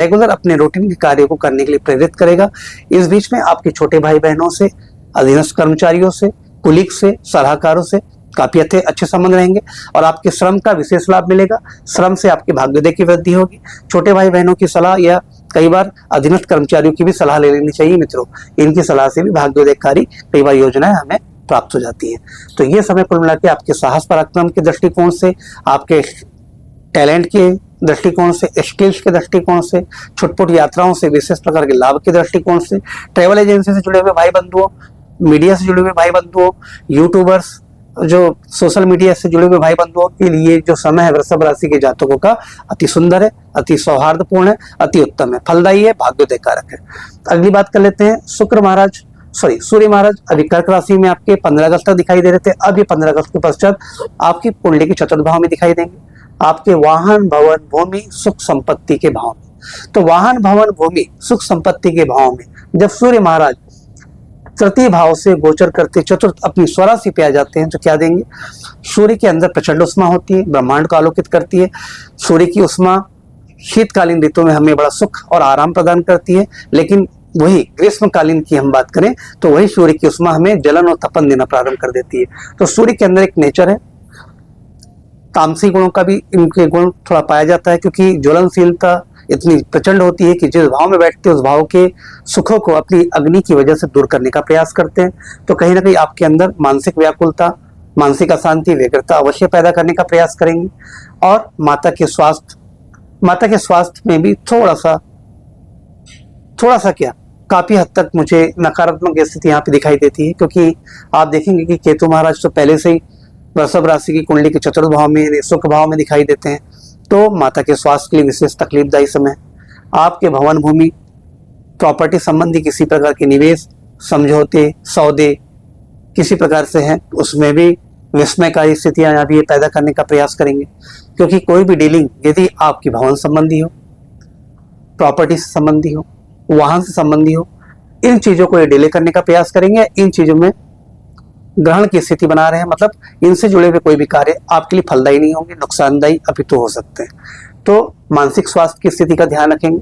Regular अपने routine के कार्यों को करने के लिए प्रेरित करेगा। इस बीच में आपके छोटे भाई बहनों से, अधीनस्थ कर्मचारियों से, कुलीग से, सलाहकारों से काफी अच्छे संबंध रहेंगे और आपके श्रम का विशेष लाभ मिलेगा। श्रम से आपके भाग्योदय की वृद्धि होगी। छोटे भाई बहनों की सलाह या कई बार अधीनस्थ कर्मचारियों की भी सलाह ले लेनी चाहिए मित्रों। इनकी सलाह से भी भाग्योदयकारी कई बार योजनाएं हमें प्राप्त हो जाती हैं। तो ये समय कुल मिला के आपके साहस पराक्रम के दृष्टिकोण से, आपके टैलेंट के दृष्टिकोण से, स्किल्स के दृष्टिकोण से, छुटपुट यात्राओं से विशेष प्रकार के लाभ के दृष्टिकोण से, ट्रैवल एजेंसी से जुड़े हुए भाई बंधुओं, मीडिया से जुड़े हुए भाई बंधुओं, यूट्यूबर्स, जो सोशल मीडिया से जुड़े हुए भाई बंधुओं के लिए जो समय है वृषभ राशि के जातकों का अति सुंदर है, अति सौहार्दपूर्ण है, अति उत्तम है, फलदायी है, भाग्योदय कारक है। अगली बात कर लेते हैं। सूर्य महाराज अभी कर्क राशि में आपके 15 अगस्त तक दिखाई दे रहे थे। अब ये 15 अगस्त के पश्चात आपकी कुंडली के चतुर्थ भाव में दिखाई देंगे, आपके वाहन, भवन, भूमि, सुख संपत्ति के भाव में। तो वाहन, भवन, भूमि, सुख संपत्ति के भाव में जब सूर्य महाराज तृतीय भाव से गोचर करते चतुर्थ अपनी स्वराशि पे आ जाते हैं तो क्या देंगे? सूर्य के अंदर प्रचंड उष्मा होती है, ब्रह्मांड को आलोकित करती है। सूर्य की उष्मा शीतकालीन ऋतु में हमें बड़ा सुख और आराम प्रदान करती है, लेकिन वही ग्रीष्मकालीन की हम बात करें तो वही सूर्य की उष्मा हमें जलन और तपन देना प्रारंभ कर देती है। तो सूर्य के अंदर एक नेचर है, तामसिक गुणों का भी इनके गुण थोड़ा पाया जाता है, क्योंकि ज्वलनशीलता इतनी प्रचंड होती है कि जिस भाव में बैठते हैं उस भाव के सुखों को अपनी अग्नि की वजह से दूर करने का प्रयास करते हैं। तो कहीं ना कहीं आपके अंदर मानसिक व्याकुलता, मानसिक अशांति, व्यग्रता अवश्य पैदा करने का प्रयास करेंगे। और माता के स्वास्थ्य में भी थोड़ा सा क्या, काफी हद तक मुझे नकारात्मक स्थिति यहाँ पे दिखाई देती है, क्योंकि आप देखेंगे कि केतु महाराज तो पहले से ही वृषभ राशि की कुंडली के चतुर्थ भाव में, सुख भाव में दिखाई देते हैं। तो माता के स्वास्थ्य के लिए विशेष तकलीफदायी समय। आपके भवन, भूमि, प्रॉपर्टी संबंधी किसी प्रकार के निवेश, समझौते, सौदे किसी प्रकार से हैं, उसमें भी विस्मयकारी स्थितियां अभी ये पैदा करने का प्रयास करेंगे। क्योंकि कोई भी डीलिंग यदि आपकी भवन संबंधी हो, प्रॉपर्टी से संबंधी हो, वाहन से संबंधी हो, इन चीजों को ये डिले करने का प्रयास करेंगे। इन चीजों में ग्रहण की स्थिति बना रहे हैं, मतलब इनसे जुड़े हुए कोई भी कार्य आपके लिए फलदायी नहीं होंगे, नुकसानदायी अपितु हो सकते हैं। तो मानसिक स्वास्थ्य की स्थिति का ध्यान रखेंगे।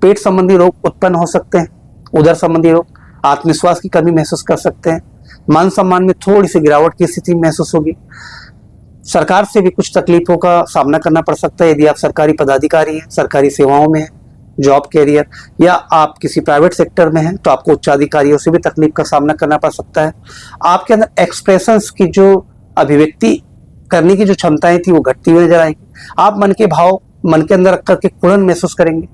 पेट संबंधी रोग उत्पन्न हो सकते हैं, उदर संबंधी रोग, आत्मविश्वास की कमी महसूस कर सकते हैं, मान सम्मान में थोड़ी सी गिरावट की स्थिति महसूस होगी। सरकार से भी कुछ तकलीफों का सामना करना पड़ सकता है यदि आप सरकारी पदाधिकारी हैं, सरकारी सेवाओं में हैं, जॉब कैरियर, या आप किसी प्राइवेट सेक्टर में हैं तो आपको उच्चाधिकारियों से भी तकलीफ का सामना करना पड़ सकता है। आपके अंदर एक्सप्रेशंस की जो अभिव्यक्ति करने की जो क्षमताएं थी वो घटती हुई नजर आएगी। आप मन के भाव मन के अंदर रख करके कुड़न महसूस करेंगे।